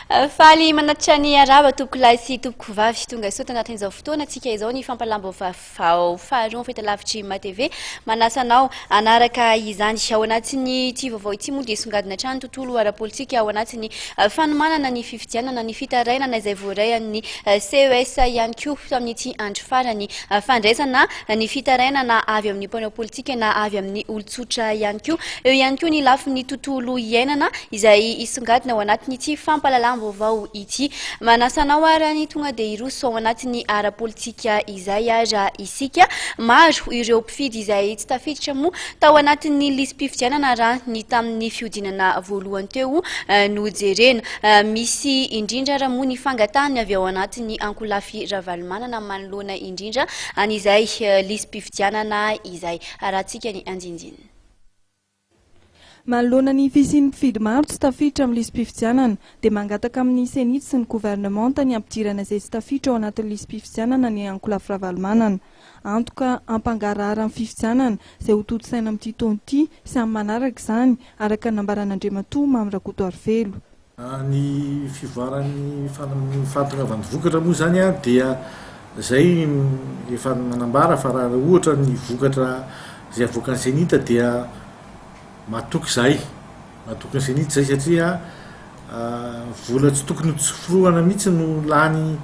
Faly manatitra ny araba toboko lahy sy toboko vavy tonga soa tanatin'izao fotoana antsika izao ny fampalambo-vaovao faharoa fahitalavitry MATV manasanao anaraka izany ao anatiny ity vaovao ity moa dia songadina hatrany tontolo ara-politika ao anatiny fanomanana ny fifidianana ny fitarainana izay voarayan'ny CES ihany koa tamin'ity andro farany fandraisana ny fitarainana avy amin'ny mpanao politika na avy amin'ny olon-tsotra ihany koa eo ihany koa ny lafin'ny tontolo iainana izay isongadina ao anatin'ity fampalalam-baovao ity manasanao arany tonga dia iroso ao anatin'ny ara-politika izay raha isika maro ireo mpifidy izay tsy tafiditra moa tao anatin'ny lisam-pifidianana raha ny tamin'ny fiodinana voalohany teo no jerena misy indrindra raha moa ny fangatahany avy ao anatin'ny Ankolafy Ravalomanana manoloana indrindra an'izay lisam-pifidianana izay arahantsika ny andinindininy. Manoloana ny fisian'ny mpifidy maro tsy tafiditra amin'ny lisam-pifidianana dia mangataka amin'ny senitra sy ny gouvernemanta ny ampidirana izay tsy tafiditra ao anatin'ny lisam-pifidianana ny Ankolafy Ravalomanana. Antoka ampangarahara amin'ny fifidianana izay ho toto-saina amin'ity taona ity sy amin'ny manaraka izany araka nambaran'Andriamatoa Mamy Rakotoarivelo. Ny fivoaran'ny fahatongavan'ny vokatra moa zany dia izay efa manambara fa raha ohatra ny vokatra izay avoakan'ny senitra dia matoky izay ny senitra izay satria vola tsy tokony tsoforoana mihitsy no lany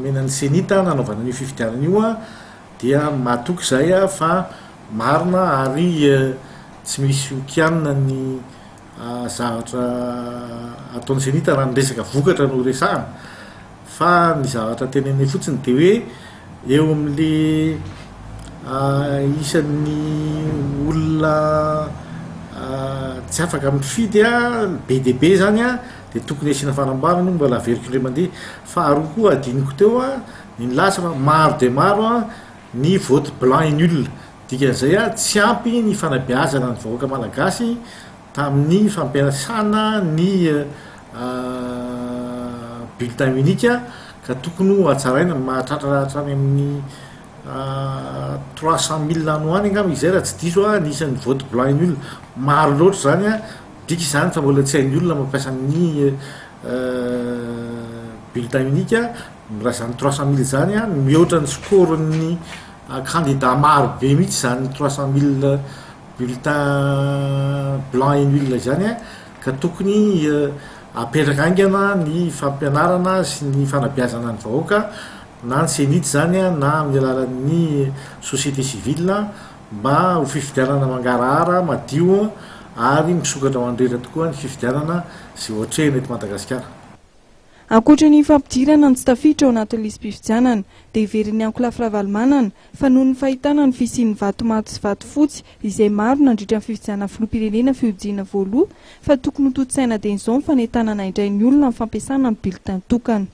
menan'ny senitra nanaovana ny fifidianana io dia matoky izay fa marina ary tsy misy okianina ny zavatra ataon'ny senitra raha ny resaka vokatra no resahana fa ny zavatra tenenay fotsiny dia hoe eo amin'le isan'ny olona tsy afaka mifidy be dia be zany dia tokony asiana fanambarana io mbola averiko indray mandeha faharoa koa adiniko teo ny lasa fa maro dia maro ny vote blanc et nul dikan'izay tsy ampy ny fanabeazana ny vahoaka malagasy tamin'ny fampiasana ny bulletin unique ka tokony ho hatsaraina mahatratra hatrany amin'ny 300 000 ano any angamba izay raha tsy diso nisan'ny vote blanc et nul maro loatra zany dika izany fa mbola tsy hain'ny olona mampiasa ny bulletin unique raha zany 300 000 zany mihoatra ny scoren'ny candidat maro be mihitsy zany 300 000 bulletin blanc et nul zany ka tokony apetraka aingana ny fampianarana sy ny fanabeazana ny vahoaka na ny senitra zany na amin'ny alalan'ny société civile mba ho fifidianana mangarahara madio ary misokatra ho andrera tokoa ny fifidianana sy ohatrehina eto Madagasikara. Ankoatra ny fampidirana ny tsy tafiditra ao anatin'ny lisam-pifidianana dia iverin'ny Ankolafy Ravalomanana fa noho ny fahitana ny fisian'ny vatomaty sy vatofotsy izay maro nandritra ny fifidianana filoham-pirenena fiodiana voaloha fa tokony ho toto-saina dieny izao ny fanentanana indray ny olona amin'ny fampiasana ny bulletin tokana.